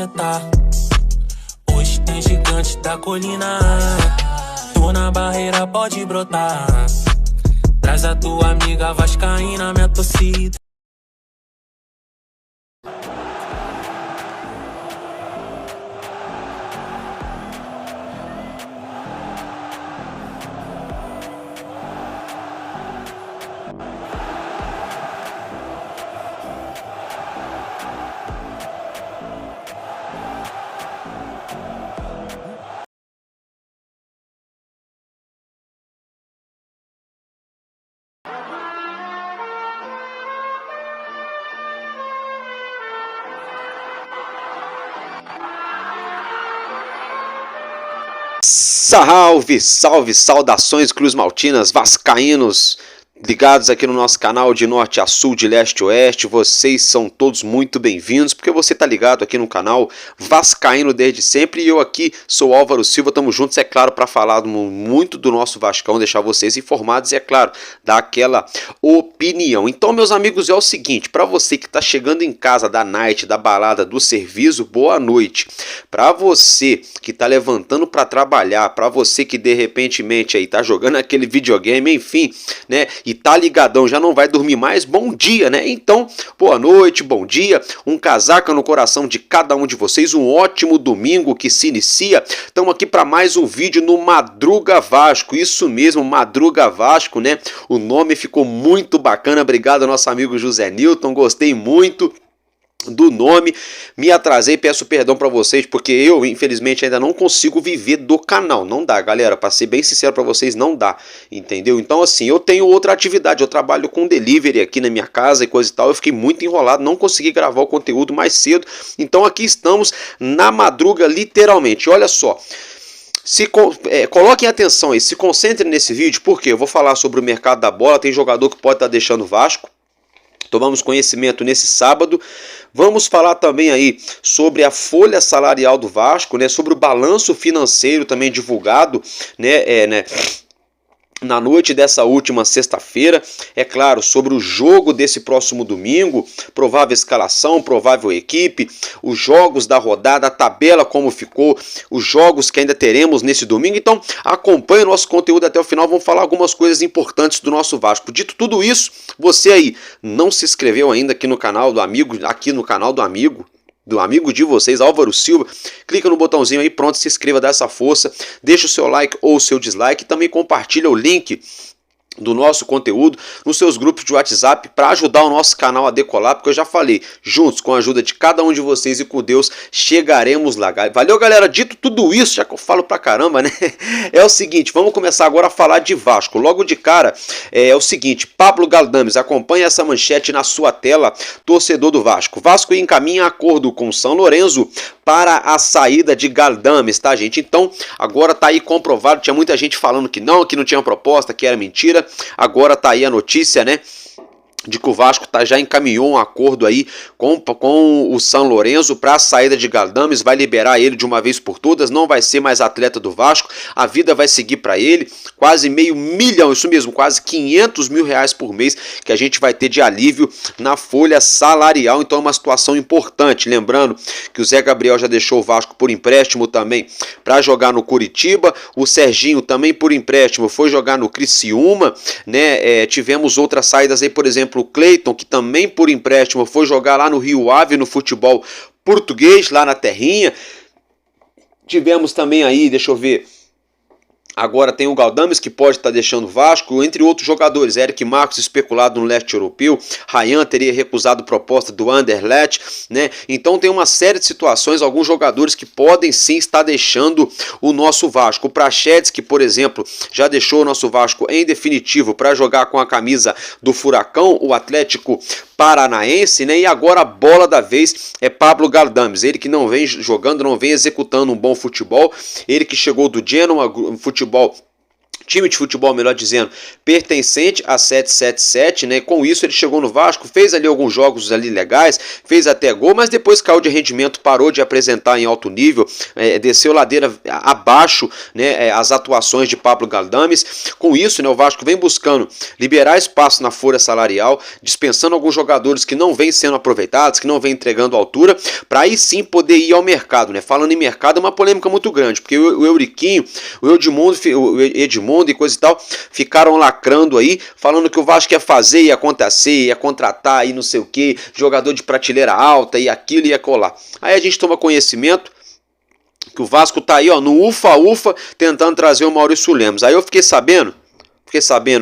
cê tá. Hoje tem gigante da colina. Tô na barreira, pode brotar. Traz a tua amiga vascaína, minha torcida. Salve, salve, saudações Cruz Maltinas, vascaínos, ligados aqui no nosso canal de norte a sul, de leste a oeste. Vocês são todos muito bem-vindos, porque você tá ligado aqui no canal vascaíno desde sempre. E eu aqui sou Álvaro Silva, tamo juntos, é claro, para falar muito do nosso Vascão, deixar vocês informados e, é claro, dar aquela opinião. Então, meus amigos, é o seguinte, para você que tá chegando em casa da night, da balada, do serviço, boa noite. Para você que tá levantando para trabalhar, para você que de repentemente aí tá jogando aquele videogame, enfim, né, e tá ligadão, já não vai dormir mais, bom dia, né? Então, boa noite, bom dia, um casaca no coração de cada um de vocês, um ótimo domingo que se inicia. Estamos aqui para mais um vídeo no Madruga Vasco, isso mesmo, Madruga Vasco, né? O nome ficou muito bacana, obrigado ao nosso amigo José Newton, gostei muito do nome, me atrasei, peço perdão para vocês, porque eu infelizmente ainda não consigo viver do canal, não dá, galera, para ser bem sincero para vocês, não dá, entendeu? Então assim, eu tenho outra atividade, eu trabalho com delivery aqui na minha casa e coisa e tal, eu fiquei muito enrolado, não consegui gravar o conteúdo mais cedo, então aqui estamos na madruga literalmente, olha só. Coloquem atenção aí, se concentrem nesse vídeo, porque eu vou falar sobre o mercado da bola, tem jogador que pode estar deixando o Vasco. Tomamos conhecimento nesse sábado. Vamos falar também aí sobre a folha salarial do Vasco, né? Sobre o balanço financeiro também divulgado, né? Na noite dessa última sexta-feira, é claro, sobre o jogo desse próximo domingo, provável escalação, provável equipe, os jogos da rodada, a tabela como ficou, os jogos que ainda teremos nesse domingo. Então, acompanhe o nosso conteúdo até o final, vamos falar algumas coisas importantes do nosso Vasco. Dito tudo isso, você aí não se inscreveu ainda aqui no canal do amigo, do amigo de vocês, Álvaro Silva, clica no botãozinho aí, pronto, se inscreva, dá essa força, deixa o seu like ou o seu dislike, também compartilha o link do nosso conteúdo nos seus grupos de WhatsApp para ajudar o nosso canal a decolar, porque eu já falei, juntos com a ajuda de cada um de vocês e com Deus, chegaremos lá. Valeu, galera, dito tudo isso, já que eu falo pra caramba, né? É o seguinte, vamos começar agora a falar de Vasco. Logo de cara, é o seguinte, Pablo Galdames, acompanha essa manchete na sua tela, torcedor do Vasco. Vasco encaminha acordo com São Lourenço para a saída de Galdames, tá, gente? Então, agora tá aí comprovado, tinha muita gente falando que não tinha proposta, que era mentira. Agora tá aí a notícia, né, de que o Vasco já encaminhou um acordo aí com o São Lourenço para a saída de Galdames, vai liberar ele de uma vez por todas, não vai ser mais atleta do Vasco, a vida vai seguir para ele, quase $500 mil, isso mesmo, quase R$500 mil por mês que a gente vai ter de alívio na folha salarial, então é uma situação importante, lembrando que o Zé Gabriel já deixou o Vasco por empréstimo também para jogar no Curitiba, o Serginho também por empréstimo foi jogar no Criciúma, né, tivemos outras saídas aí, por exemplo, o Cleiton, que também por empréstimo foi jogar lá no Rio Ave, no futebol português, lá na terrinha. Tivemos também aí, deixa eu ver, agora tem o Galdames que pode estar deixando o Vasco, entre outros jogadores, Eric Marcos especulado no leste europeu, Ryan teria recusado proposta do Anderlecht, né? Então tem uma série de situações, alguns jogadores que podem sim estar deixando o nosso Vasco. O Praxedes, que por exemplo, já deixou o nosso Vasco em definitivo para jogar com a camisa do Furacão, o Atlético Paranaense, né? E agora a bola da vez é Pablo Galdames, ele que não vem jogando, não vem executando um bom futebol, ele que chegou do Genoa, futebol time de futebol, melhor dizendo, pertencente a 777, né? Com isso ele chegou no Vasco, fez ali alguns jogos ali legais, fez até gol, mas depois caiu de rendimento, parou de apresentar em alto nível, desceu ladeira abaixo, né? As atuações de Pablo Galdames. Com isso, né? O Vasco vem buscando liberar espaço na folha salarial, dispensando alguns jogadores que não vêm sendo aproveitados, que não vêm entregando altura, para aí sim poder ir ao mercado, né? Falando em mercado, é uma polêmica muito grande, porque o Euriquinho, o Edmundo e coisa e tal, ficaram lacrando aí, falando que o Vasco ia fazer, ia acontecer, ia contratar e não sei o que, jogador de prateleira alta e aquilo ia colar. Aí a gente toma conhecimento que o Vasco tá aí, ó, no ufa-ufa, tentando trazer o Maurício Lemos. Aí eu fiquei sabendo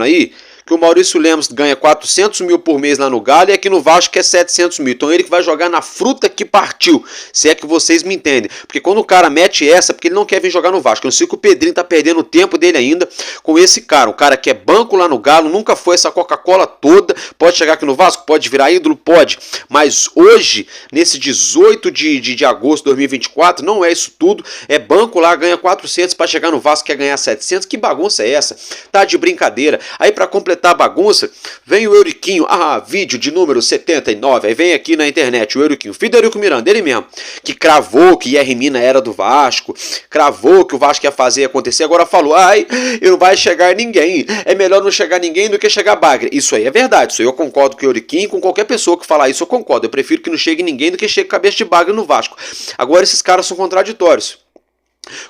aí, que o Maurício Lemos ganha 400 mil por mês lá no Galo e aqui no Vasco que é 700 mil. Então ele que vai jogar na fruta que partiu, se é que vocês me entendem. Porque quando o cara mete essa, porque ele não quer vir jogar no Vasco. Eu não sei que o Pedrinho tá perdendo o tempo dele ainda com esse cara. O cara que é banco lá no Galo, nunca foi essa Coca-Cola toda. Pode chegar aqui no Vasco? Pode virar ídolo? Pode. Mas hoje, nesse 18 de agosto de 2024, não é isso tudo. É banco lá, ganha 400 para chegar no Vasco, quer ganhar 700. Que bagunça é essa? Tá de brincadeira. Aí para completar a bagunça, vem o Euriquinho, vídeo de número 79, aí vem aqui na internet o Euriquinho, Federico Miranda, ele mesmo, que cravou que Yerry Mina era do Vasco, cravou que o Vasco ia fazer acontecer, agora falou, não vai chegar ninguém, é melhor não chegar ninguém do que chegar bagre. Isso aí é verdade, isso aí eu concordo com o Euriquinho, com qualquer pessoa que falar isso eu concordo, eu prefiro que não chegue ninguém do que chegue cabeça de bagre no Vasco. Agora esses caras são contraditórios.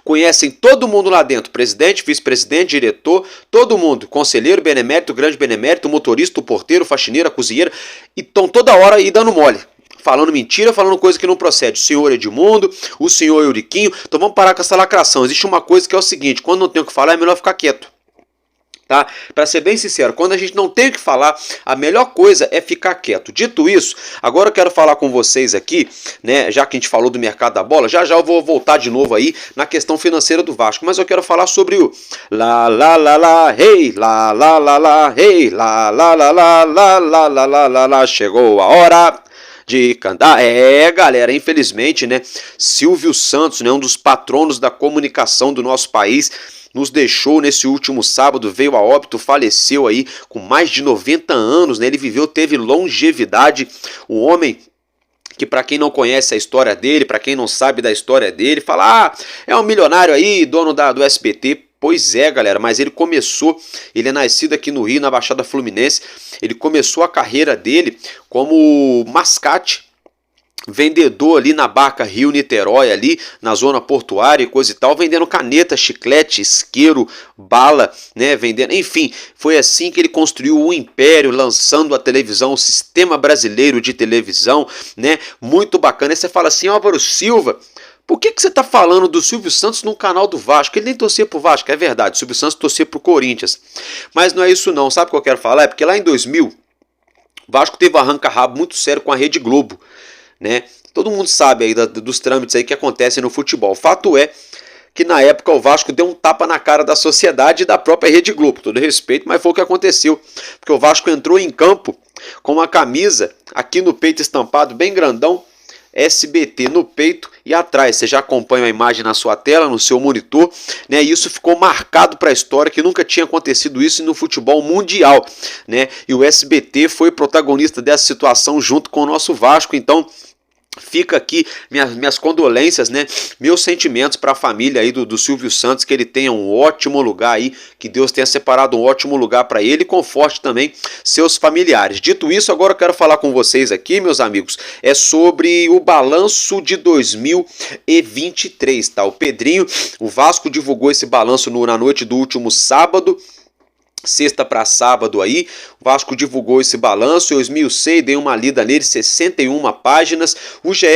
Conhecem todo mundo lá dentro, presidente, vice-presidente, diretor, todo mundo, conselheiro, benemérito, grande benemérito, motorista, o porteiro, faxineira, cozinheira, e estão toda hora aí dando mole, falando mentira, falando coisa que não procede. O senhor Edmundo, o senhor Euriquinho, então vamos parar com essa lacração. Existe uma coisa que é o seguinte, quando não tem o que falar é melhor ficar quieto. Tá? Para ser bem sincero, quando a gente não tem o que falar, a melhor coisa é ficar quieto. Dito isso, agora eu quero falar com vocês aqui, né, já que a gente falou do mercado da bola, já eu vou voltar de novo aí na questão financeira do Vasco, mas eu quero falar sobre o lá lá lá lá, hey, lá lá lá lá, hey, lá lá lá lá lá lá lá lá lá lá, chegou a hora de cantar. Galera, infelizmente, né, Silvio Santos, né, um dos patronos da comunicação do nosso país, nos deixou nesse último sábado, veio a óbito, faleceu aí com mais de 90 anos, né? Ele teve longevidade, um homem que, para quem não conhece a história dele, para quem não sabe da história dele, fala, é um milionário aí, dono do SBT. Pois é, galera, mas ele é nascido aqui no Rio, na Baixada Fluminense, ele começou a carreira dele como mascate, vendedor ali na barca Rio-Niterói, ali na zona portuária e coisa e tal, vendendo caneta, chiclete, isqueiro, bala, né, vendendo, enfim, foi assim que ele construiu o império, lançando a televisão, o sistema brasileiro de televisão, né, muito bacana. Aí você fala assim, Álvaro Silva, por que você está falando do Silvio Santos no canal do Vasco? Ele nem torcia pro Vasco, é verdade, o Silvio Santos torcia pro Corinthians, mas não é isso não, sabe o que eu quero falar? É porque lá em 2000, o Vasco teve um arranca-rabo muito sério com a Rede Globo, né? Todo mundo sabe aí dos trâmites aí que acontecem no futebol. Fato é que na época o Vasco deu um tapa na cara da sociedade e da própria Rede Globo, todo respeito, mas foi o que aconteceu, porque o Vasco entrou em campo com uma camisa aqui no peito estampado bem grandão, SBT no peito e atrás. Você já acompanha a imagem na sua tela, no seu monitor, né? E isso ficou marcado para a história, que nunca tinha acontecido isso no futebol mundial, né? E o SBT foi protagonista dessa situação junto com o nosso Vasco. Então fica aqui minhas condolências, né? Meus sentimentos para a família aí do Silvio Santos, que ele tenha um ótimo lugar aí, que Deus tenha separado um ótimo lugar para ele e conforte também seus familiares. Dito isso, agora eu quero falar com vocês aqui, meus amigos, é sobre o balanço de 2023, tá? O Pedrinho, o Vasco divulgou esse balanço na noite do último sábado, sexta para sábado aí, o Vasco divulgou esse balanço, eu esmiucei, dei uma lida nele, 61 páginas, o GE.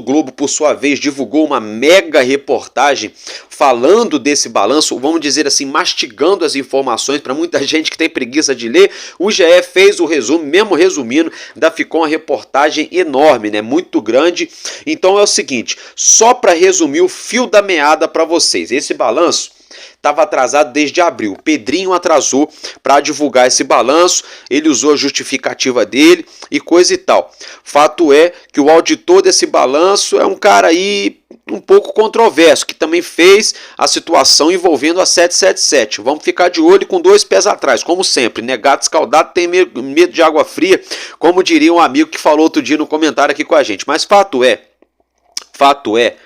Globo, por sua vez, divulgou uma mega reportagem falando desse balanço, vamos dizer assim, mastigando as informações para muita gente que tem preguiça de ler. O GE fez o resumo, mesmo resumindo, ainda ficou uma reportagem enorme, né, muito grande. Então é o seguinte, só para resumir o fio da meada para vocês, esse balanço estava atrasado desde abril. Pedrinho atrasou para divulgar esse balanço, ele usou a justificativa dele e coisa e tal. Fato é que o auditor desse balanço é um cara aí um pouco controverso, que também fez a situação envolvendo a 777. Vamos ficar de olho com 2 pés atrás, como sempre, né? Gato escaldado tem medo de água fria, como diria um amigo que falou outro dia no comentário aqui com a gente. Mas fato é,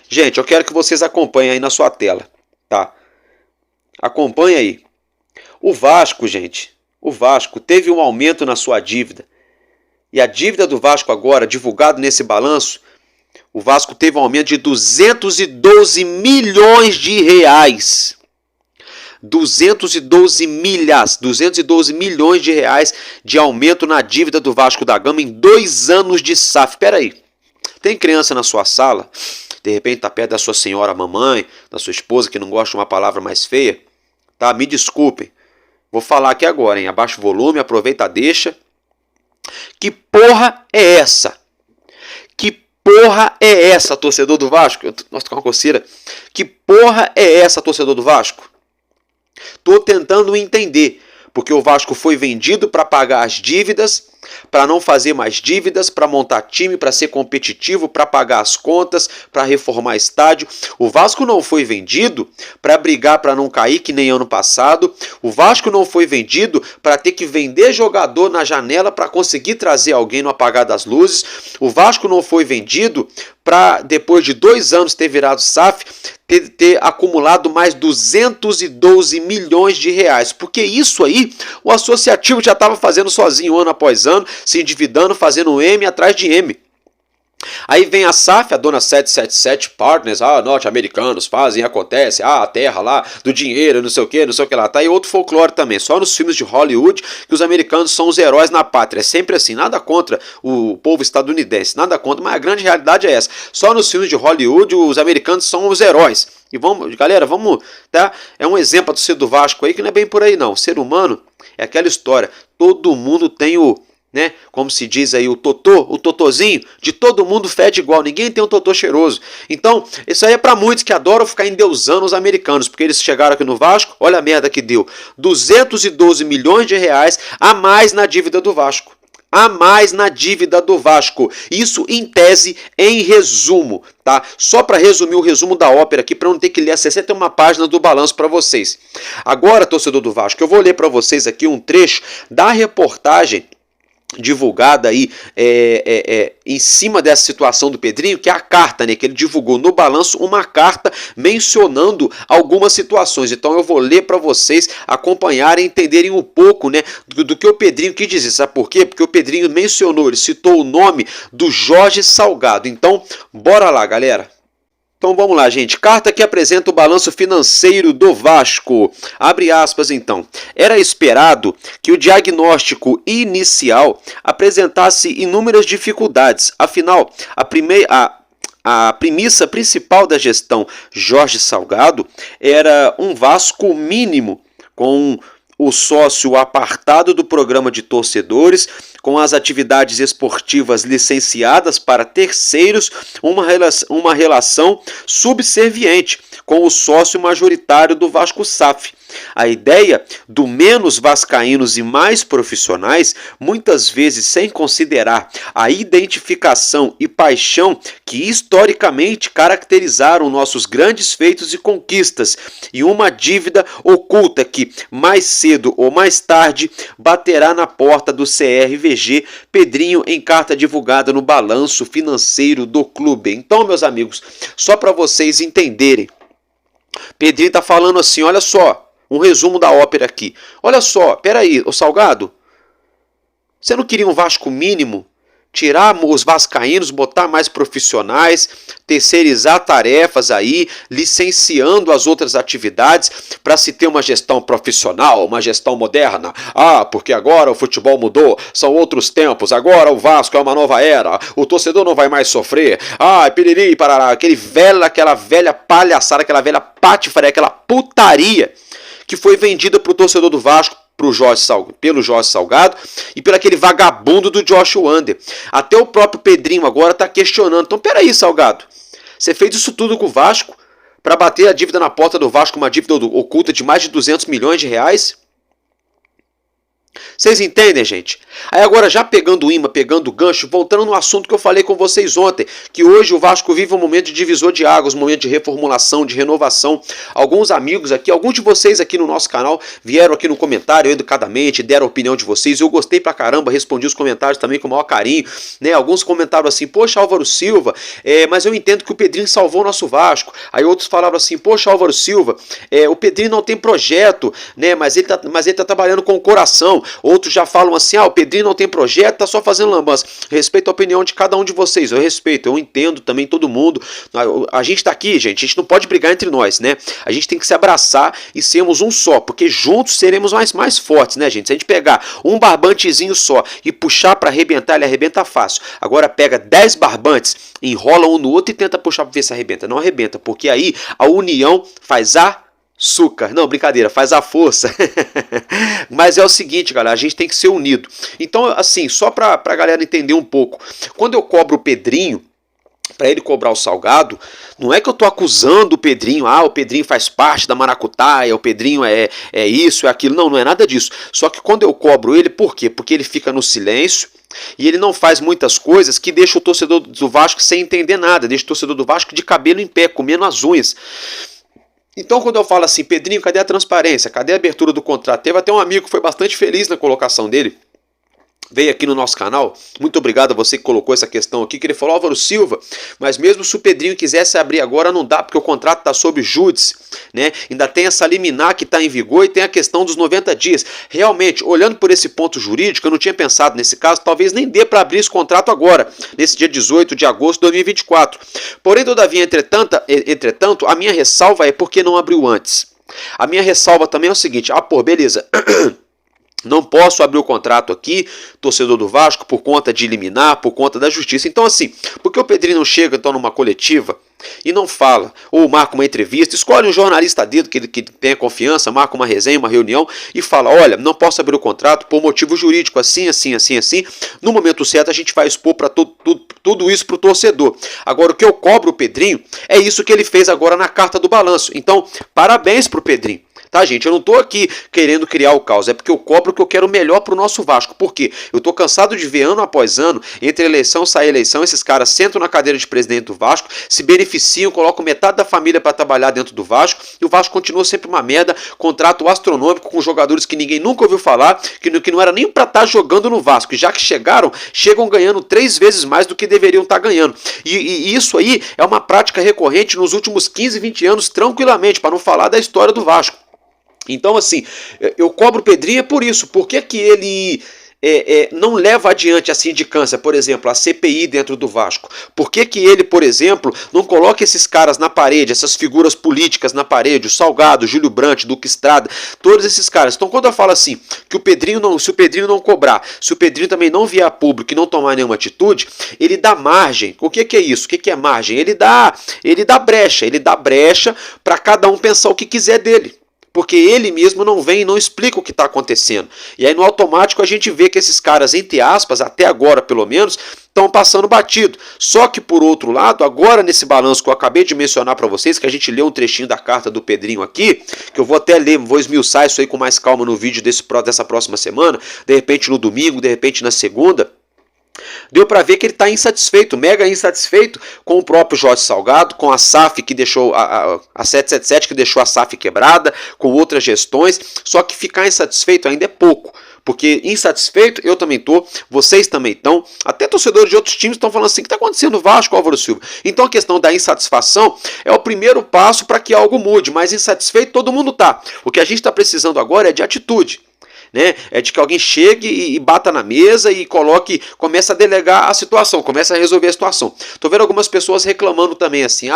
gente, eu quero que vocês acompanhem aí na sua tela, tá? Acompanhe aí. O Vasco, gente, o Vasco teve um aumento na sua dívida. E a dívida do Vasco agora, divulgado nesse balanço, o Vasco teve um aumento de 212 milhões de reais. 212 milhões de reais de aumento na dívida do Vasco da Gama em 2 anos de SAF. Espera aí, tem criança na sua sala? De repente está perto da sua senhora, mamãe, da sua esposa, que não gosta de uma palavra mais feia? Tá, me desculpem. Vou falar aqui agora, hein? Abaixa o volume, aproveita, deixa. Que porra é essa? Que porra é essa, torcedor do Vasco? Nossa, tô com uma coceira. Que porra é essa, torcedor do Vasco? Tô tentando entender. Porque o Vasco foi vendido para pagar as dívidas, para não fazer mais dívidas, para montar time, para ser competitivo, para pagar as contas, para reformar estádio. O Vasco não foi vendido para brigar para não cair, que nem ano passado. O Vasco não foi vendido para ter que vender jogador na janela para conseguir trazer alguém no apagar das luzes. O Vasco não foi vendido para, depois de 2 anos ter virado SAF, ter acumulado mais 212 milhões de reais. Porque isso aí o associativo já estava fazendo sozinho ano após ano, se endividando, fazendo M atrás de M. Aí vem a SAF, a dona 777 Partners, norte-americanos fazem, acontece, a terra lá do dinheiro, não sei o que lá. Tá aí outro folclore também, só nos filmes de Hollywood que os americanos são os heróis na pátria. É sempre assim, nada contra o povo estadunidense, nada contra, mas a grande realidade é essa. Só nos filmes de Hollywood os americanos são os heróis. E vamos, galera, vamos, tá? É um exemplo do ser do Vasco aí que não é bem por aí não. O ser humano é aquela história, todo mundo tem o, né, como se diz aí, o totozinho, de todo mundo fede igual, ninguém tem um totô cheiroso. Então, isso aí é para muitos que adoram ficar endeusando os americanos, porque eles chegaram aqui no Vasco, olha a merda que deu, 212 milhões de reais a mais na dívida do Vasco. A mais na dívida do Vasco. Isso em tese, em resumo, tá? Só para resumir o resumo da ópera aqui, para não ter que ler as 61 páginas do balanço para vocês. Agora, torcedor do Vasco, eu vou ler para vocês aqui um trecho da reportagem divulgada aí em cima dessa situação do Pedrinho, que é a carta, né, que ele divulgou no balanço, uma carta mencionando algumas situações. Então eu vou ler para vocês acompanharem, entenderem um pouco, né, do que o Pedrinho quis dizer. Sabe por quê? Porque o Pedrinho mencionou, ele citou o nome do Jorge Salgado. Então bora lá, galera. Então vamos lá, gente. Carta que apresenta o balanço financeiro do Vasco. Abre aspas, então. Era esperado que o diagnóstico inicial apresentasse inúmeras dificuldades. Afinal, a premissa principal da gestão Jorge Salgado era um Vasco mínimo, com o sócio apartado do programa de torcedores, com as atividades esportivas licenciadas para terceiros, uma relação subserviente com o sócio majoritário do Vasco SAF. A ideia do menos vascaínos e mais profissionais, muitas vezes sem considerar a identificação e paixão que historicamente caracterizaram nossos grandes feitos e conquistas, e uma dívida oculta que, mais cedo ou mais tarde, baterá na porta do CRVG, Pedrinho em carta divulgada no balanço financeiro do clube. Então, meus amigos, só para vocês entenderem, Pedrinho está falando assim, olha só, um resumo da ópera aqui. Olha só, peraí, ô Salgado, você não queria um Vasco mínimo? Tirar os vascaínos, botar mais profissionais, terceirizar tarefas aí, licenciando as outras atividades para se ter uma gestão profissional, uma gestão moderna. Porque agora o futebol mudou, são outros tempos, agora o Vasco é uma nova era, o torcedor não vai mais sofrer. Piriri, parará, aquela velha palhaçada, aquela velha patifaria, aquela putaria que foi vendida para o torcedor do Vasco, pelo Jorge Salgado e pelo aquele vagabundo do Josh Wander. Até o próprio Pedrinho agora está questionando. Então, peraí, Salgado, você fez isso tudo com o Vasco para bater a dívida na porta do Vasco, uma dívida oculta de mais de 200 milhões de reais? Vocês entendem, gente? Aí agora, já pegando o imã, pegando o gancho, voltando no assunto que eu falei com vocês ontem, que hoje o Vasco vive um momento de divisor de águas, um momento de reformulação, de renovação. Alguns amigos aqui, alguns de vocês aqui no nosso canal vieram aqui no comentário educadamente, deram a opinião de vocês. Eu gostei pra caramba, respondi os comentários também com o maior carinho, né? Alguns comentaram assim, poxa, Álvaro Silva, mas eu entendo que o Pedrinho salvou o nosso Vasco. Aí outros falaram assim, poxa, Álvaro Silva, o Pedrinho não tem projeto, né? Mas ele tá trabalhando com o coração. Outros já falam assim, o Pedrinho não tem projeto, tá só fazendo lambança. Respeito a opinião de cada um de vocês, eu respeito, eu entendo também todo mundo. A gente tá aqui, gente, a gente não pode brigar entre nós, né? A gente tem que se abraçar e sermos um só, porque juntos seremos mais fortes, né, gente? Se a gente pegar um barbantezinho só e puxar para arrebentar, ele arrebenta fácil. Agora pega 10 barbantes, enrola um no outro e tenta puxar para ver se arrebenta. Não arrebenta, porque aí a união faz açúcar. Não, brincadeira, faz a força. Mas é o seguinte, galera, a gente tem que ser unido. Então, assim, só pra galera entender um pouco, quando eu cobro o Pedrinho, para ele cobrar o salgado, não é que eu tô acusando o Pedrinho, o Pedrinho faz parte da maracutaia, o Pedrinho é isso, é aquilo. Não é nada disso. Só que quando eu cobro ele, por quê? Porque ele fica no silêncio, e ele não faz muitas coisas que deixa o torcedor do Vasco sem entender nada, deixa o torcedor do Vasco de cabelo em pé, comendo as unhas. Então, quando eu falo assim, Pedrinho, cadê a transparência? Cadê a abertura do contrato? Teve até um amigo que foi bastante feliz na colocação dele. Veio aqui no nosso canal, muito obrigado a você que colocou essa questão aqui, que ele falou, Álvaro Silva, mas mesmo se o Pedrinho quisesse abrir agora, não dá, porque o contrato está sob júdice, né? Ainda tem essa liminar que está em vigor e tem a questão dos 90 dias. Realmente, olhando por esse ponto jurídico, eu não tinha pensado nesse caso, talvez nem dê para abrir esse contrato agora, nesse dia 18 de agosto de 2024. Porém, todavia, entretanto, a minha ressalva é porque não abriu antes. A minha ressalva também é o seguinte, beleza... Não posso abrir o contrato aqui, torcedor do Vasco, por conta de liminar, por conta da justiça. Então, assim, por que o Pedrinho não chega então numa coletiva e não fala, ou marca uma entrevista, escolhe um jornalista dedo que tenha confiança, marca uma resenha, uma reunião e fala, olha, não posso abrir o contrato por motivo jurídico, assim. No momento certo a gente vai expor para tudo isso para o torcedor. Agora, o que eu cobro o Pedrinho é isso que ele fez agora na carta do balanço. Então, parabéns para o Pedrinho. Tá, gente? Eu não tô aqui querendo criar o caos, é porque eu cobro que eu quero o melhor pro nosso Vasco. Por quê? Eu tô cansado de ver ano após ano, entre eleição e sair eleição, esses caras sentam na cadeira de presidente do Vasco, se beneficiam, colocam metade da família para trabalhar dentro do Vasco, e o Vasco continua sempre uma merda, contrato astronômico com jogadores que ninguém nunca ouviu falar, que não era nem para estar jogando no Vasco, e já que chegam ganhando 3 vezes mais do que deveriam estar ganhando. E isso aí é uma prática recorrente nos últimos 15, 20 anos, tranquilamente, para não falar da história do Vasco. Então, assim, eu cobro o Pedrinho por isso. Por que ele não leva adiante a sindicância, por exemplo, a CPI dentro do Vasco? Por que ele, por exemplo, não coloca esses caras na parede, essas figuras políticas na parede, o Salgado, o Júlio Brandt, Duque Estrada, todos esses caras? Então, quando eu falo assim, que se o Pedrinho não cobrar, se o Pedrinho também não vier a público e não tomar nenhuma atitude, ele dá margem. O que é isso? O que é margem? Ele dá brecha para cada um pensar o que quiser dele. Porque ele mesmo não vem e não explica o que está acontecendo. E aí no automático a gente vê que esses caras, entre aspas, até agora pelo menos, estão passando batido. Só que por outro lado, agora nesse balanço que eu acabei de mencionar para vocês, que a gente leu um trechinho da carta do Pedrinho aqui, que eu vou até ler, vou esmiuçar isso aí com mais calma no vídeo dessa próxima semana, de repente no domingo, de repente na segunda. Deu para ver que ele está insatisfeito, mega insatisfeito com o próprio Jorge Salgado, com a SAF que deixou a 777 que deixou a SAF quebrada, com outras gestões. Só que ficar insatisfeito ainda é pouco, porque insatisfeito eu também tô, vocês também estão, até torcedores de outros times estão falando assim, o que está acontecendo no Vasco, Álvaro Silva? Então a questão da insatisfação é o primeiro passo para que algo mude, mas insatisfeito todo mundo tá. O que a gente está precisando agora é de atitude. Né? É de que alguém chegue e bata na mesa e comece a delegar a situação, comece a resolver a situação. Tô vendo algumas pessoas reclamando também assim,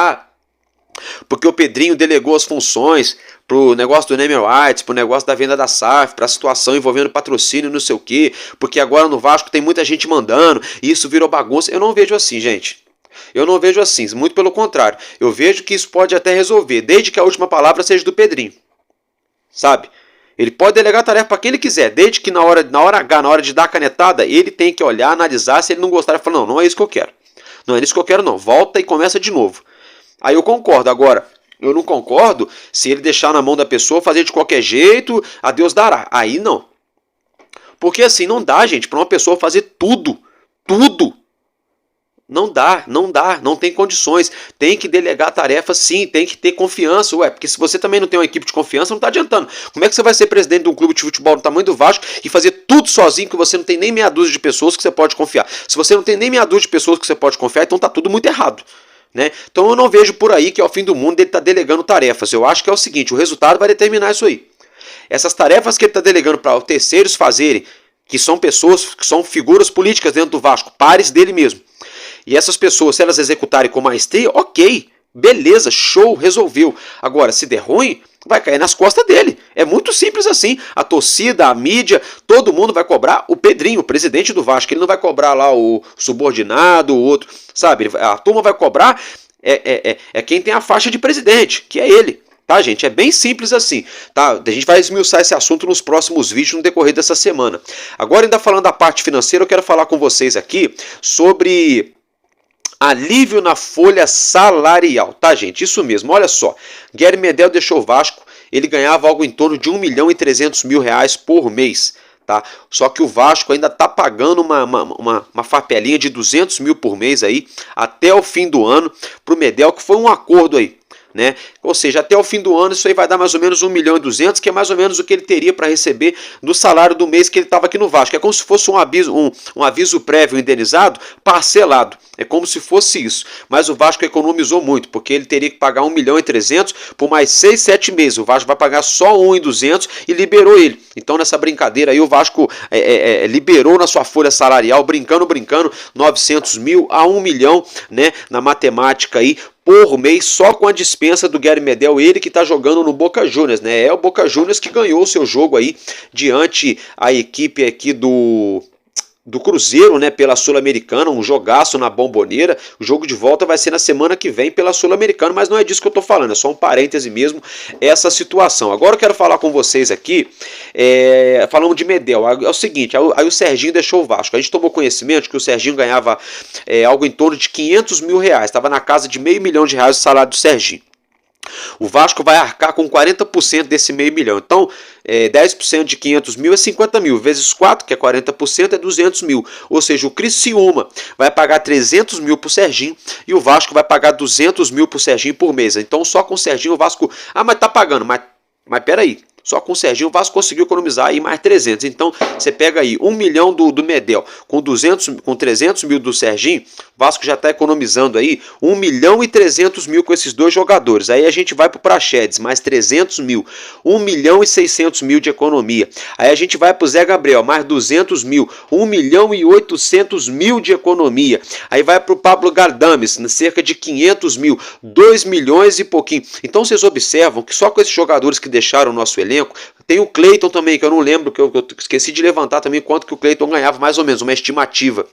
porque o Pedrinho delegou as funções pro negócio do name rights, pro negócio da venda da SAF, pra situação envolvendo patrocínio, não sei o quê, porque agora no Vasco tem muita gente mandando e isso virou bagunça. Eu não vejo assim, gente. Eu não vejo assim, muito pelo contrário. Eu vejo que isso pode até resolver, desde que a última palavra seja do Pedrinho. Sabe? Ele pode delegar a tarefa para quem ele quiser, desde que na hora H, na hora de dar a canetada, ele tem que olhar, analisar, se ele não gostar, ele fala, não é isso que eu quero. Não é isso que eu quero não, volta e começa de novo. Aí eu concordo. Agora, Eu não concordo se ele deixar na mão da pessoa, fazer de qualquer jeito, a Deus dará. Aí não. Porque assim, não dá, gente, para uma pessoa fazer tudo. Tudo. Não dá, não tem condições. Tem que delegar tarefas, sim, tem que ter confiança. Ué, porque se você também não tem uma equipe de confiança, não está adiantando. Como é que você vai ser presidente de um clube de futebol do tamanho do Vasco e fazer tudo sozinho, que você não tem nem meia dúzia de pessoas que você pode confiar? Se você não tem nem meia dúzia de pessoas que você pode confiar, então tá tudo muito errado. Né? Então eu não vejo por aí que ao fim do mundo ele está delegando tarefas. Eu acho que é o seguinte, o resultado vai determinar isso aí. Essas tarefas que ele está delegando para terceiros fazerem, que são pessoas, que são figuras políticas dentro do Vasco, pares dele mesmo. E essas pessoas, se elas executarem com maestria, ok, beleza, show, resolveu. Agora, se der ruim, vai cair nas costas dele. É muito simples assim. A torcida, a mídia, todo mundo vai cobrar o Pedrinho, o presidente do Vasco. Ele não vai cobrar lá o subordinado, o outro, sabe? A turma vai cobrar quem tem a faixa de presidente, que é ele. Tá, gente? É bem simples assim. Tá? A gente vai esmiuçar esse assunto nos próximos vídeos no decorrer dessa semana. Agora, ainda falando da parte financeira, eu quero falar com vocês aqui sobre alívio na folha salarial, tá, gente? Isso mesmo, olha só. Guilherme Medel deixou o Vasco, ele ganhava algo em torno de R$1.300.000 por mês, tá? Só que o Vasco ainda tá pagando uma farpelinha de 200 mil por mês aí, até o fim do ano, pro Medel, que foi um acordo aí. Né? Ou seja, até o fim do ano isso aí vai dar mais ou menos 1.200.000, que é mais ou menos o que ele teria para receber do salário do mês que ele estava aqui no Vasco. É como se fosse um aviso prévio indenizado parcelado. É como se fosse isso. Mas o Vasco economizou muito, porque ele teria que pagar 1.300.000 por mais 6, 7 meses. O Vasco vai pagar só 1.200.000 e liberou ele. Então nessa brincadeira aí o Vasco liberou na sua folha salarial, brincando, 900 mil a 1 milhão, né, na matemática aí, por mês, só com a dispensa do Guilherme Medel, ele que está jogando no Boca Juniors, né? É o Boca Juniors que ganhou o seu jogo aí diante a equipe aqui do Cruzeiro, né, pela Sul-Americana, um jogaço na Bombonera. O jogo de volta vai ser na semana que vem pela Sul-Americana, mas não é disso que eu estou falando, é só um parêntese mesmo essa situação. Agora eu quero falar com vocês aqui, falando de Medel, é o seguinte, aí o Serginho deixou o Vasco, a gente tomou conhecimento que o Serginho ganhava algo em torno de R$500 mil, estava na casa de R$500 mil o salário do Serginho. O Vasco vai arcar com 40% desse R$500 mil. Então, 10% de 500 mil é 50 mil. Vezes 4, que é 40%, é 200 mil. Ou seja, o Criciúma vai pagar 300 mil para o Serginho e o Vasco vai pagar 200 mil para o Serginho por mês. Então, só com o Serginho o Vasco... Ah, mas tá pagando. Mas peraí. Só com o Serginho o Vasco conseguiu economizar aí mais 300. Então, você pega aí 1 milhão do Medel com 300 mil do Serginho, o Vasco já está economizando aí 1.300.000 com esses dois jogadores. Aí a gente vai para o Praxedes, mais 300 mil, 1.600.000 de economia. Aí a gente vai para o Zé Gabriel, mais 200 mil, 1.800.000 de economia. Aí vai para o Pablo Gardames, cerca de 500 mil, 2 milhões e pouquinho. Então vocês observam que só com esses jogadores que deixaram o nosso elenco, tem o Cleiton também, que eu não lembro, que eu esqueci de levantar também quanto que o Cleiton ganhava, mais ou menos, uma estimativa.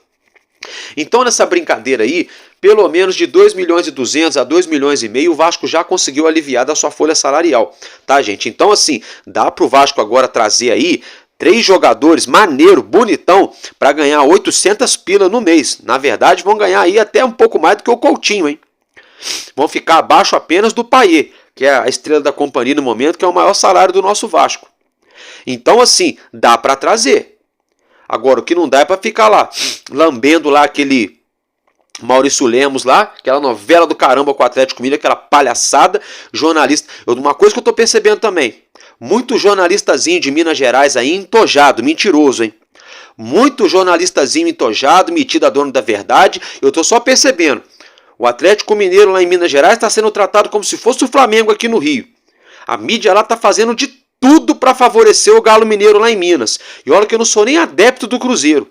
Então nessa brincadeira aí, pelo menos de 2.200.000 a 2,5 milhões, o Vasco já conseguiu aliviar da sua folha salarial, tá, gente? Então assim, dá pro Vasco agora trazer aí 3 jogadores, maneiro, bonitão, para ganhar 800 pila no mês. Na verdade, vão ganhar aí até um pouco mais do que o Coutinho, hein? Vão ficar abaixo apenas do Payet, que é a estrela da companhia no momento, que é o maior salário do nosso Vasco. Então assim, dá para trazer. Agora, o que não dá é para ficar lá, lambendo lá aquele Maurício Lemos lá, aquela novela do caramba com o Atlético Mineiro, aquela palhaçada, jornalista. Uma coisa que eu tô percebendo também, muito jornalistazinho de Minas Gerais aí, entojado, mentiroso, hein? Muito jornalistazinho entojado, metido a dono da verdade, eu tô só percebendo. O Atlético Mineiro lá em Minas Gerais está sendo tratado como se fosse o Flamengo aqui no Rio. A mídia lá está fazendo de tudo para favorecer o Galo Mineiro lá em Minas. E olha que eu não sou nem adepto do Cruzeiro.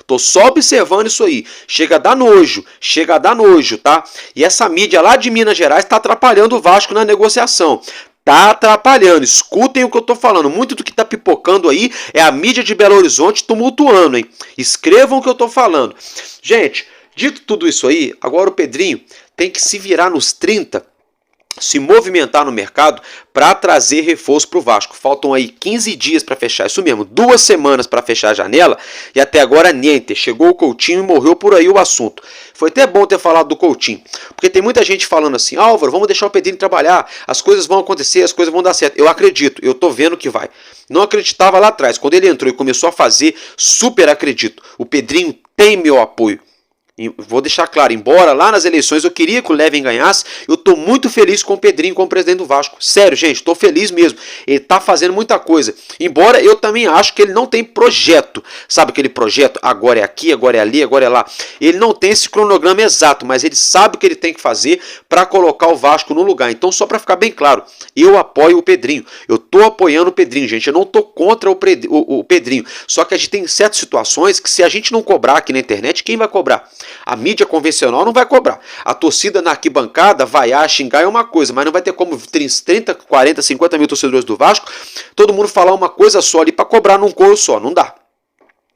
Tô só observando isso aí. Chega a dar nojo, tá? E essa mídia lá de Minas Gerais está atrapalhando o Vasco na negociação. Tá atrapalhando. Escutem o que eu tô falando. Muito do que tá pipocando aí é a mídia de Belo Horizonte tumultuando, hein? Escrevam o que eu tô falando. Gente, dito tudo isso aí, agora o Pedrinho tem que se virar nos 30, se movimentar no mercado para trazer reforço para o Vasco. Faltam aí 15 dias para fechar, isso mesmo, 2 semanas para fechar a janela e até agora niente. Chegou o Coutinho e morreu por aí o assunto. Foi até bom ter falado do Coutinho, porque tem muita gente falando assim: Álvaro, vamos deixar o Pedrinho trabalhar, as coisas vão acontecer, as coisas vão dar certo. Eu acredito, eu tô vendo que vai. Não acreditava lá atrás, quando ele entrou e começou a fazer, super acredito. O Pedrinho tem meu apoio. Vou deixar claro, embora lá nas eleições eu queria que o Levin ganhasse, eu tô muito feliz com o Pedrinho como presidente do Vasco. Sério, gente, tô feliz mesmo. Ele tá fazendo muita coisa. Embora eu também acho que ele não tem projeto. Sabe aquele projeto? Agora é aqui, agora é ali, agora é lá. Ele não tem esse cronograma exato, mas ele sabe o que ele tem que fazer para colocar o Vasco no lugar. Então, só para ficar bem claro, eu apoio o Pedrinho. Eu tô apoiando o Pedrinho, gente. Eu não tô contra o Pedrinho. Só que a gente tem certas situações que se a gente não cobrar aqui na internet, quem vai cobrar? A mídia convencional não vai cobrar. A torcida na arquibancada vaiar, xingar é uma coisa, mas não vai ter como 30, 40, 50 mil torcedores do Vasco, todo mundo falar uma coisa só ali para cobrar num coro só. Não dá.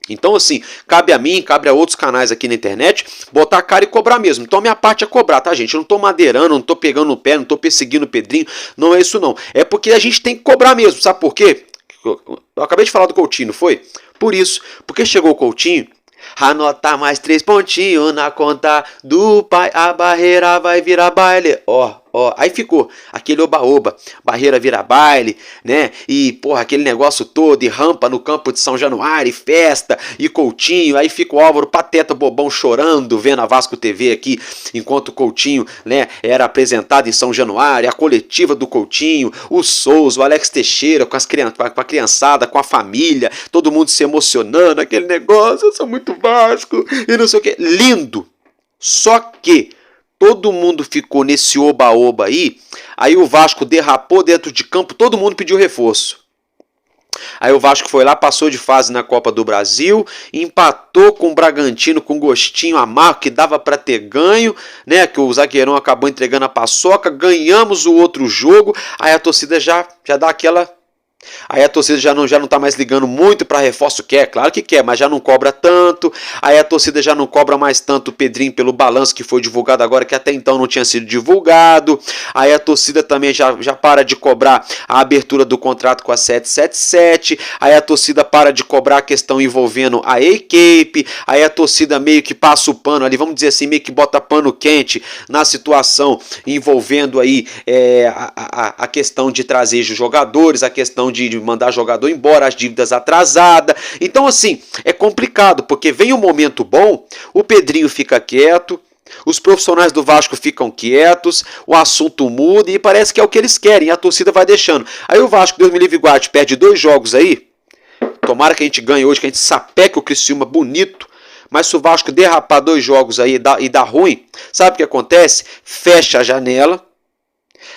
Então, assim, cabe a mim, cabe a outros canais aqui na internet, botar a cara e cobrar mesmo. Então, a minha parte é cobrar, tá, gente? Eu não tô madeirando, não tô pegando no pé, não tô perseguindo o Pedrinho, não é isso não. É porque a gente tem que cobrar mesmo, sabe por quê? Eu acabei de falar do Coutinho, não foi? Por isso, porque chegou o Coutinho, anota mais 3 pontinhos na conta do pai, a barreira vai virar baile. Aí ficou aquele oba-oba, barreira vira baile, né? E, porra, aquele negócio todo, e rampa no campo de São Januário, e festa, e Coutinho. Aí fica o Álvaro Pateta Bobão chorando, vendo a Vasco TV aqui, enquanto o Coutinho, né, era apresentado em São Januário, a coletiva do Coutinho, o Souza, o Alex Teixeira, com a criançada, com a família, todo mundo se emocionando, aquele negócio, eu sou muito Vasco, e não sei o que. Lindo! Só que todo mundo ficou nesse oba-oba aí o Vasco derrapou dentro de campo, todo mundo pediu reforço. Aí o Vasco foi lá, passou de fase na Copa do Brasil, empatou com o Bragantino com gostinho amargo, que dava para ter ganho, né? Que o zagueirão acabou entregando a paçoca, ganhamos o outro jogo, aí a torcida já dá aquela... Aí a torcida já não tá mais ligando muito para reforço, quer, claro que quer, mas já não cobra tanto. Aí a torcida já não cobra mais tanto o Pedrinho pelo balanço que foi divulgado agora, que até então não tinha sido divulgado. Aí a torcida também já para de cobrar a abertura do contrato com a 777. Aí a torcida para de cobrar a questão envolvendo a equipe. Aí a torcida meio que passa o pano ali, vamos dizer assim, meio que bota pano quente na situação envolvendo aí a questão de trazer jogadores, a questão de mandar jogador embora, as dívidas atrasadas. Então, assim, é complicado, porque vem um momento bom, o Pedrinho fica quieto, os profissionais do Vasco ficam quietos, o assunto muda e parece que é o que eles querem, a torcida vai deixando. Aí o Vasco, Deus me livre e guarde, perde 2 jogos aí, tomara que a gente ganhe hoje, que a gente sapeque o Criciúma bonito, mas se o Vasco derrapar 2 jogos aí e dá ruim, sabe o que acontece? Fecha a janela.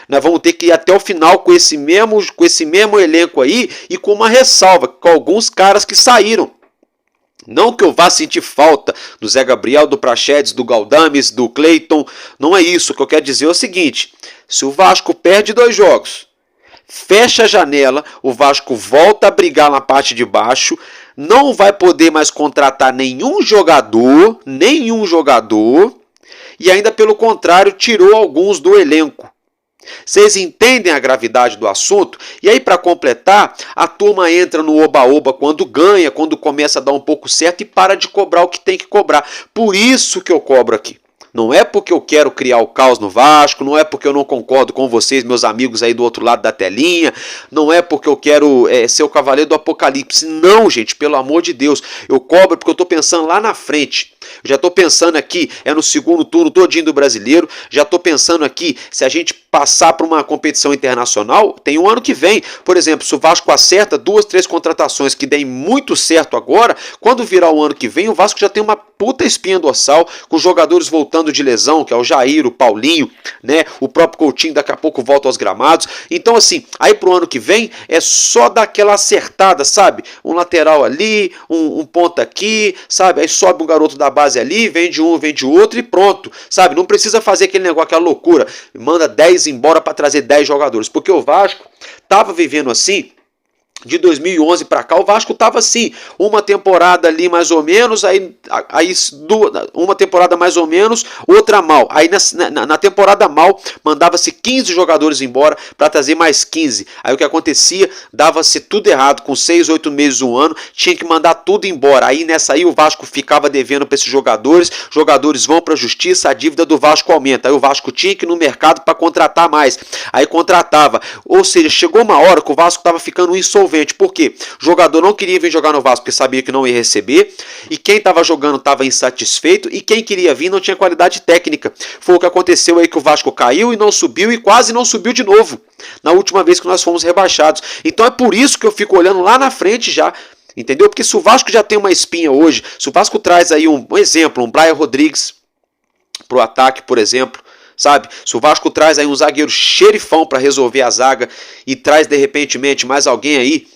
Nós vamos ter que ir até o final com esse mesmo elenco aí e com uma ressalva, com alguns caras que saíram. Não que eu vá sentir falta do Zé Gabriel, do Praxedes, do Galdames, do Cleiton. Não é isso. O que eu quero dizer é o seguinte. Se o Vasco perde 2 jogos, fecha a janela, o Vasco volta a brigar na parte de baixo, não vai poder mais contratar nenhum jogador, e ainda pelo contrário tirou alguns do elenco. Vocês entendem a gravidade do assunto? E aí, para completar, a turma entra no oba-oba quando ganha, quando começa a dar um pouco certo e para de cobrar o que tem que cobrar. Por isso que eu cobro aqui. Não é porque eu quero criar o caos no Vasco, não é porque eu não concordo com vocês, meus amigos aí do outro lado da telinha, não é porque eu quero ser o cavaleiro do apocalipse. Não, gente, pelo amor de Deus. Eu cobro porque eu estou pensando lá na frente. Eu já estou pensando aqui, no segundo turno todinho do Brasileiro, já estou pensando aqui, se a gente passar para uma competição internacional, tem um ano que vem. Por exemplo, se o Vasco acerta 2, 3 contratações que deem muito certo agora, quando virar o ano que vem, o Vasco já tem uma puta espinha dorsal, com jogadores voltando de lesão, que é o Jair, o Paulinho, né? O próprio Coutinho daqui a pouco volta aos gramados. Então, assim, aí pro ano que vem é só dar aquela acertada, sabe? Um lateral ali, um ponta aqui, sabe? Aí sobe um garoto da base ali, vende um, vende outro e pronto, sabe? Não precisa fazer aquele negócio, aquela loucura. Manda 10 embora para trazer 10 jogadores, porque o Vasco tava vivendo assim de 2011 para cá, o Vasco tava assim, uma temporada ali mais ou menos, uma temporada mais ou menos, outra mal. Aí na temporada mal, mandava-se 15 jogadores embora para trazer mais 15. Aí o que acontecia? Dava-se tudo errado, com 6, 8 meses, um ano, tinha que mandar tudo embora. Aí nessa aí o Vasco ficava devendo para esses jogadores vão para a justiça, a dívida do Vasco aumenta. Aí o Vasco tinha que ir no mercado para contratar mais. Aí contratava. Ou seja, chegou uma hora que o Vasco estava ficando insolvente. Por quê? O jogador não queria vir jogar no Vasco porque sabia que não ia receber, e quem estava jogando estava insatisfeito, e quem queria vir não tinha qualidade técnica. Foi o que aconteceu aí, que o Vasco caiu e não subiu, e quase não subiu de novo na última vez que nós fomos rebaixados. Então é por isso que eu fico olhando lá na frente já, entendeu? Porque se o Vasco já tem uma espinha hoje, se o Vasco traz aí um exemplo, um Brian Rodrigues pro ataque, por exemplo, sabe? Se o Vasco traz aí um zagueiro xerifão para resolver a zaga, e traz de repentemente mais alguém aí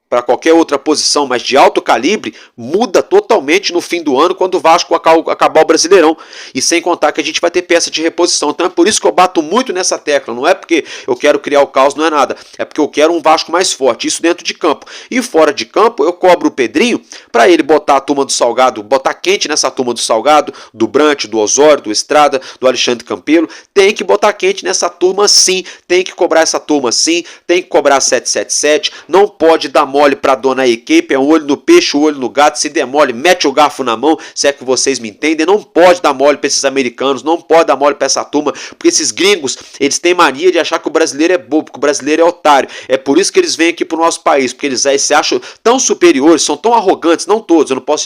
para qualquer outra posição, mas de alto calibre, muda totalmente no fim do ano, quando o Vasco acabar o Brasileirão. E sem contar que a gente vai ter peça de reposição. Então é por isso que eu bato muito nessa tecla. Não é porque eu quero criar o caos, não é nada. É porque eu quero um Vasco mais forte. Isso dentro de campo. E fora de campo, eu cobro o Pedrinho para ele botar a turma do Salgado, botar quente nessa turma do Salgado, do Brant, do Osório, do Estrada, do Alexandre Campelo. Tem que botar quente nessa turma sim. Tem que cobrar essa turma sim. Tem que cobrar 777. Não pode dar mole para dona equipe, é um olho no peixe, um olho no gato. Se der mole, mete o garfo na mão, se é que vocês me entendem. Não pode dar mole para esses americanos, não pode dar mole para essa turma, porque esses gringos, eles têm mania de achar que o brasileiro é bobo, que o brasileiro é otário. É por isso que eles vêm aqui pro nosso país, porque eles se acham tão superiores, são tão arrogantes, não todos, eu não posso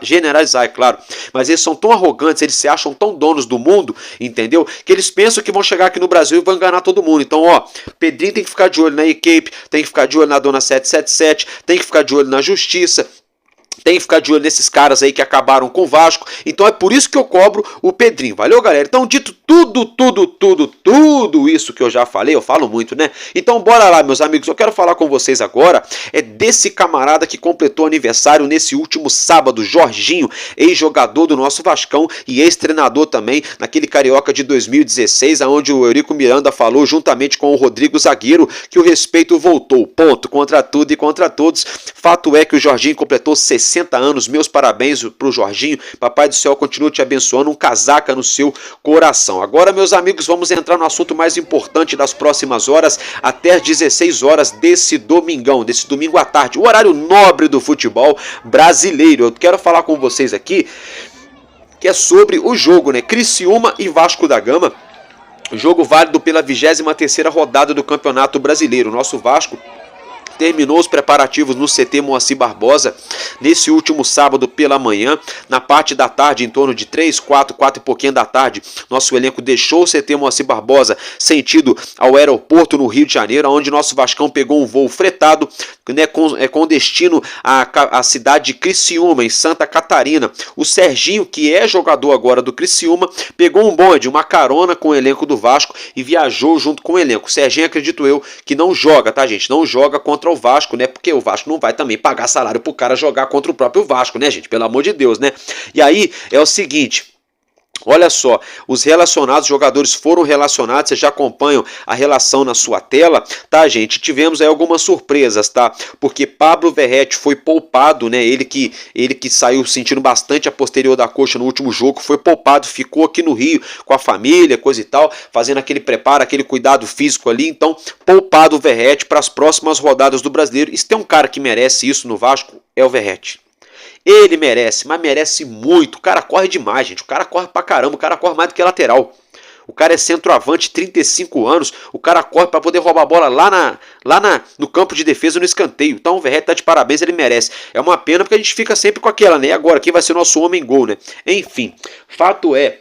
generalizar, é claro, mas eles são tão arrogantes, eles se acham tão donos do mundo, entendeu? Que eles pensam que vão chegar aqui no Brasil e vão enganar todo mundo. Então, ó, Pedrinho tem que ficar de olho na equipe, tem que ficar de olho na dona 777, tem que ficar de olho na justiça, tem que ficar de olho nesses caras aí que acabaram com o Vasco. Então é por isso que eu cobro o Pedrinho. Valeu, galera? Então, dito tudo isso que eu já falei, eu falo muito, né? Então bora lá, meus amigos. Eu quero falar com vocês agora desse camarada que completou aniversário nesse último sábado, Jorginho, ex-jogador do nosso Vascão e ex-treinador também naquele Carioca de 2016, onde o Eurico Miranda falou juntamente com o Rodrigo Zagueiro que o respeito voltou. Ponto. Contra tudo e contra todos. Fato é que o Jorginho completou 60 anos. Meus parabéns pro Jorginho. Papai do céu continua te abençoando. Um casaca no seu coração. Agora, meus amigos, vamos entrar no assunto mais importante das próximas horas, até às 16 horas desse domingão, desse domingo à tarde, o horário nobre do futebol brasileiro. Eu quero falar com vocês aqui que é sobre o jogo, né? Criciúma e Vasco da Gama. Jogo válido pela 23ª rodada do Campeonato Brasileiro. Nosso Vasco terminou os preparativos no CT Moacir Barbosa nesse último sábado pela manhã. Na parte da tarde, em torno de 3, 4 e pouquinho da tarde, nosso elenco deixou o CT Moacir Barbosa sentido ao aeroporto no Rio de Janeiro, onde nosso Vascão pegou um voo fretado, né, com destino à cidade de Criciúma, em Santa Catarina. O Serginho, que é jogador agora do Criciúma, pegou um bonde, uma carona com o elenco do Vasco e viajou junto com o elenco. O Serginho, acredito eu, que não joga, tá, gente? Não joga contra o Vasco, né? Porque o Vasco não vai também pagar salário pro cara jogar contra o próprio Vasco, né, gente? Pelo amor de Deus, né? E aí é o seguinte, olha só, os relacionados, jogadores foram relacionados, vocês já acompanham a relação na sua tela, tá, gente? Tivemos aí algumas surpresas, tá? Porque Pablo Verratti foi poupado, né? Ele que saiu sentindo bastante a posterior da coxa no último jogo, foi poupado, ficou aqui no Rio com a família, coisa e tal, fazendo aquele preparo, aquele cuidado físico ali. Então, poupado o Verratti para as próximas rodadas do Brasileiro. E se tem um cara que merece isso no Vasco, é o Verratti. Ele merece, mas merece muito. O cara corre demais, gente. O cara corre pra caramba. O cara corre mais do que lateral. O cara é centroavante, 35 anos. O cara corre para poder roubar a bola lá no campo de defesa, no escanteio. Então o Verratti tá de parabéns, ele merece. É uma pena porque a gente fica sempre com aquela, né? E agora, quem vai ser o nosso homem-gol, né? Enfim, fato é,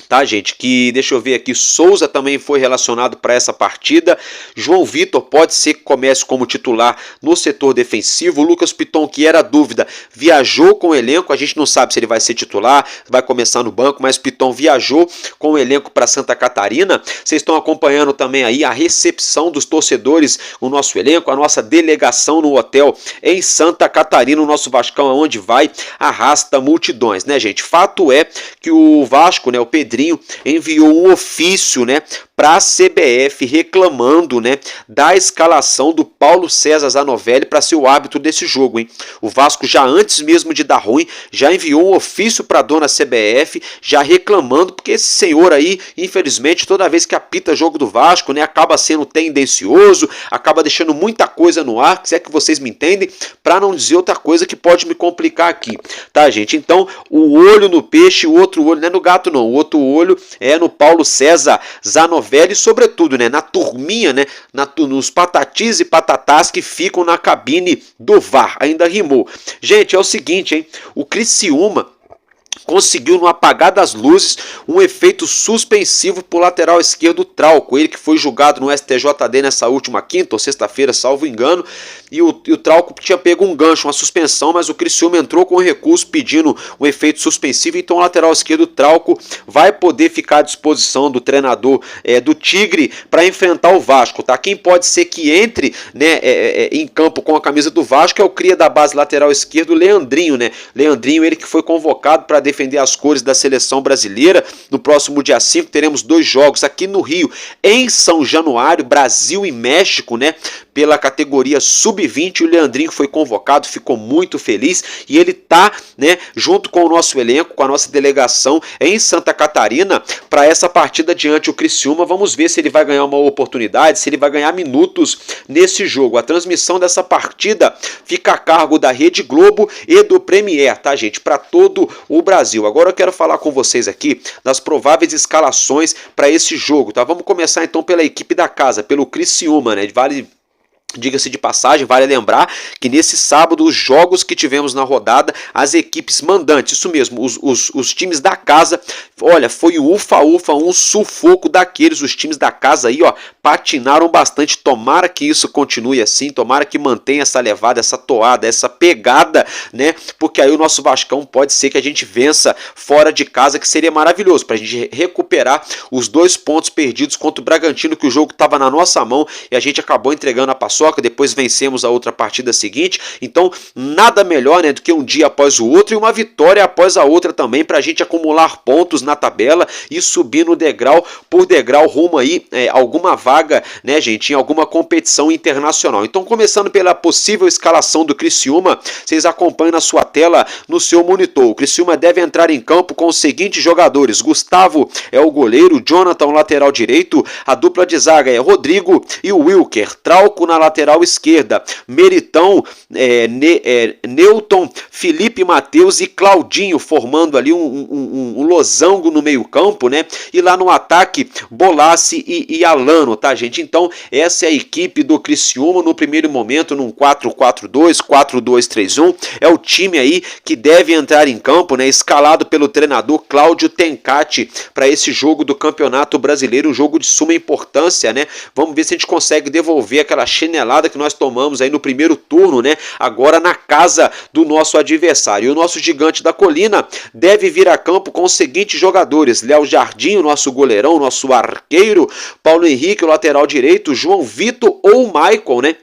tá, gente, que deixa eu ver aqui, Souza também foi relacionado para essa partida. João Vitor pode ser que comece como titular no setor defensivo. Lucas Piton, que era dúvida, viajou com o elenco. A gente não sabe se ele vai ser titular, vai começar no banco, mas Piton viajou com o elenco para Santa Catarina. Vocês estão acompanhando também aí a recepção dos torcedores, o nosso elenco, a nossa delegação no hotel em Santa Catarina. O nosso Vascão, aonde vai, arrasta multidões, né, gente? Fato é que o Vasco, né, o Pedrinho, Leandrinho enviou um ofício, né, para a CBF reclamando, né, da escalação do Paulo César Zanovelli para ser o árbitro desse jogo, hein? O Vasco, já antes mesmo de dar ruim, já enviou um ofício para a dona CBF, já reclamando, porque esse senhor aí, infelizmente, toda vez que apita jogo do Vasco, né, acaba sendo tendencioso, acaba deixando muita coisa no ar, se é que vocês me entendem, para não dizer outra coisa que pode me complicar aqui, tá, gente? Então, o olho no peixe, o outro olho, não é no gato não, o outro olho é no Paulo César Zanovelli, e sobretudo, né, na turminha, né, nos patatis e patatás que ficam na cabine do VAR. Ainda rimou. Gente, é o seguinte, hein, o Criciúma conseguiu, no apagar das luzes, um efeito suspensivo para o lateral esquerdo Trauco, ele que foi julgado no STJD nessa última quinta ou sexta-feira, salvo engano, e o Trauco tinha pego um gancho, uma suspensão, mas o Criciúma entrou com recurso pedindo um efeito suspensivo, então o lateral esquerdo Trauco vai poder ficar à disposição do treinador do Tigre para enfrentar o Vasco, tá? Quem pode ser que entre, né, em campo com a camisa do Vasco é o cria da base lateral esquerdo, Leandrinho, né? Leandrinho, ele que foi convocado para defender as cores da seleção brasileira. No próximo dia 5 teremos 2 jogos aqui no Rio, em São Januário, Brasil e México, né, pela categoria sub-20. O Leandrinho foi convocado, ficou muito feliz e ele tá, né, junto com o nosso elenco, com a nossa delegação em Santa Catarina para essa partida diante o Criciúma. Vamos ver se ele vai ganhar uma oportunidade, se ele vai ganhar minutos nesse jogo. A transmissão dessa partida fica a cargo da Rede Globo e do Premier, tá, gente? Para todo o Brasil. Agora eu quero falar com vocês aqui das prováveis escalações para esse jogo, tá? Vamos começar então pela equipe da casa, pelo Criciúma, né? Diga-se de passagem, vale lembrar que nesse sábado, os jogos que tivemos na rodada, as equipes mandantes, isso mesmo, os times da casa, olha, foi um ufa-ufa, um sufoco daqueles, os times da casa aí, ó, patinaram bastante. Tomara que isso continue assim, tomara que mantenha essa levada, essa toada, essa pegada, né, porque aí o nosso Vascão pode ser que a gente vença fora de casa, que seria maravilhoso, pra gente recuperar os 2 pontos perdidos contra o Bragantino, que o jogo estava na nossa mão e a gente acabou entregando a paçoca. Depois vencemos a outra partida seguinte, então nada melhor, né, do que um dia após o outro e uma vitória após a outra também, para a gente acumular pontos na tabela e subir no degrau por degrau rumo aí alguma vaga, né, gente, em alguma competição internacional. Então, começando pela possível escalação do Criciúma, vocês acompanham na sua tela, no seu monitor. O Criciúma deve entrar em campo com os seguintes jogadores: Gustavo é o goleiro, Jonathan lateral direito, a dupla de zaga é Rodrigo e o Wilker, Trauco na lateral esquerda, Meritão, Newton, Felipe Matheus e Claudinho, formando ali um losango no meio campo, né? E lá no ataque, Bolassi e Alano, tá, gente? Então, essa é a equipe do Criciúma no primeiro momento, num 4-4-2, 4-2-3-1, é o time aí que deve entrar em campo, né? Escalado pelo treinador Cláudio Tencati para esse jogo do Campeonato Brasileiro, um jogo de suma importância, né? Vamos ver se a gente consegue devolver aquela chinelada que nós tomamos aí no primeiro turno, né? Agora na casa do nosso adversário. E o nosso gigante da colina deve vir a campo com os seguintes jogadores: Léo Jardim, o nosso goleirão, nosso arqueiro, Paulo Henrique, o lateral direito, João Vitor ou Michael, né,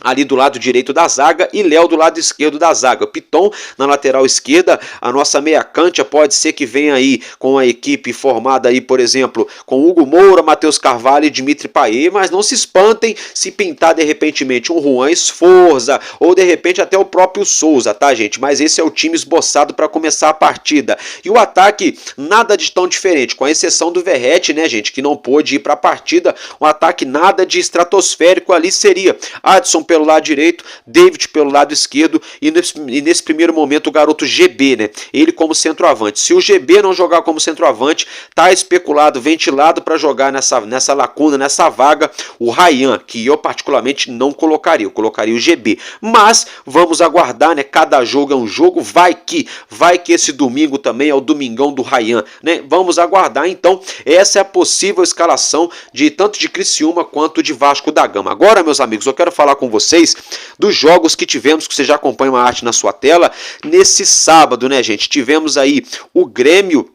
ali do lado direito da zaga, e Léo do lado esquerdo da zaga. Piton na lateral esquerda. A nossa meia cancha pode ser que venha aí com a equipe formada aí, por exemplo, com Hugo Moura, Matheus Carvalho e Dimitri Payet, mas não se espantem se pintar de repentemente um Juan Esforza ou de repente até o próprio Souza, tá, gente? Mas esse é o time esboçado para começar a partida. E o ataque, nada de tão diferente, com a exceção do Verrete, né, gente, que não pôde ir para a partida. Um ataque nada de estratosférico ali seria Adson pelo lado direito, David pelo lado esquerdo e nesse primeiro momento o garoto GB, né? Ele como centroavante. Se o GB não jogar como centroavante, tá especulado, ventilado para jogar nessa lacuna, nessa vaga, o Ryan, que eu particularmente não colocaria. Eu colocaria o GB. Mas vamos aguardar, né? Cada jogo é um jogo. Vai que esse domingo também é o domingão do Ryan, né? Vamos aguardar. Então, essa é a possível escalação de tanto de Criciúma quanto de Vasco da Gama. Agora, meus amigos, eu quero falar com vocês dos jogos que tivemos, que você já acompanha a arte na sua tela, nesse sábado, né, gente? Tivemos aí o Grêmio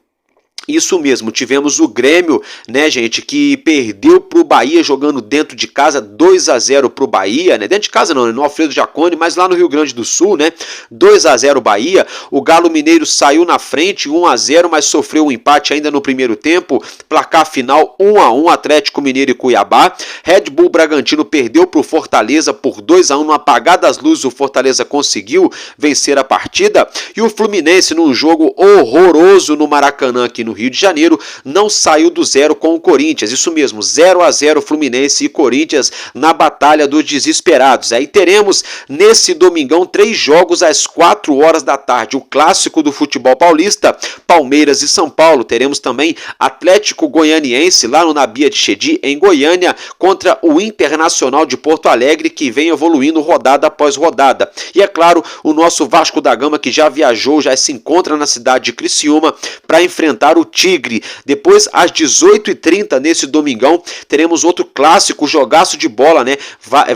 Isso mesmo, tivemos o Grêmio, né, gente, que perdeu pro Bahia jogando dentro de casa, 2-0 pro Bahia, né, dentro de casa não, no Alfredo Jaconi, mas lá no Rio Grande do Sul, né, 2-0 Bahia. O Galo Mineiro saiu na frente, 1-0, mas sofreu um empate ainda no primeiro tempo, placar final 1-1, Atlético Mineiro e Cuiabá. Red Bull Bragantino perdeu pro Fortaleza por 2-1, no apagar das luzes o Fortaleza conseguiu vencer a partida, e o Fluminense num jogo horroroso no Maracanã aqui no Rio de Janeiro, não saiu do zero com o Corinthians. Isso mesmo, 0-0 Fluminense e Corinthians na batalha dos desesperados. Aí teremos nesse domingão 3 jogos às 4 horas da tarde. O clássico do futebol paulista, Palmeiras e São Paulo. Teremos também Atlético Goianiense lá no Nabia de Chedi, em Goiânia, contra o Internacional de Porto Alegre, que vem evoluindo rodada após rodada. E é claro, o nosso Vasco da Gama, que já viajou, já se encontra na cidade de Criciúma para enfrentar o Tigre. Depois, às 18h30, nesse domingão, teremos outro clássico, jogaço de bola, né?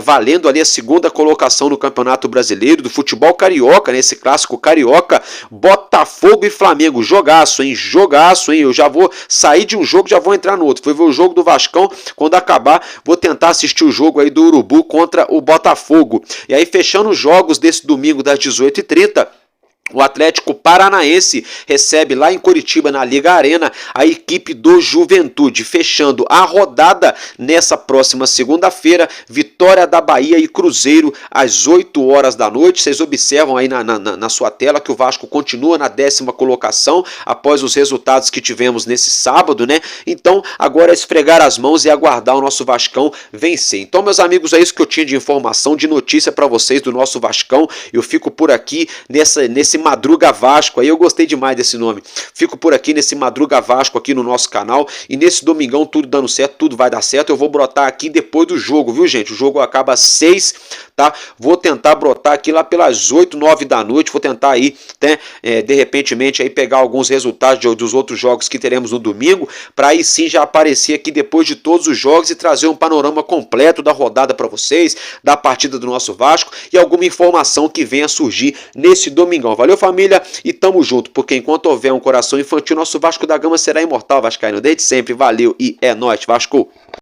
Valendo ali a segunda colocação no Campeonato Brasileiro, do futebol carioca, nesse clássico carioca, Botafogo e Flamengo. Jogaço, hein? Jogaço, hein? Eu já vou sair de um jogo, já vou entrar no outro. Fui ver o jogo do Vascão, quando acabar, vou tentar assistir o jogo aí do Urubu contra o Botafogo. E aí, fechando os jogos desse domingo, das 18h30, o Atlético Paranaense recebe lá em Curitiba, na Liga Arena, a equipe do Juventude, fechando a rodada nessa próxima segunda-feira, Vitória da Bahia e Cruzeiro às 8 horas da noite. Vocês observam aí na sua tela que o Vasco continua na 10ª colocação após os resultados que tivemos nesse sábado, né? Então agora é esfregar as mãos e aguardar o nosso Vascão vencer. Então, meus amigos, é isso que eu tinha de informação, de notícia para vocês do nosso Vascão. Eu fico por aqui nesse Madruga Vasco, aí eu gostei demais desse nome. Fico por aqui nesse Madruga Vasco aqui no nosso canal, e nesse domingão tudo dando certo, tudo vai dar certo. Eu vou brotar aqui depois do jogo, viu, gente? O jogo acaba às 6, tá? Vou tentar brotar aqui lá pelas 8, 9 da noite, vou tentar aí, né, de repentemente aí pegar alguns resultados dos outros jogos que teremos no domingo, para aí sim já aparecer aqui depois de todos os jogos e trazer um panorama completo da rodada para vocês, da partida do nosso Vasco e alguma informação que venha surgir nesse domingão. Valeu, família, e tamo junto, porque enquanto houver um coração infantil, nosso Vasco da Gama será imortal, vascaíno, desde sempre. Valeu e é nóis, Vasco!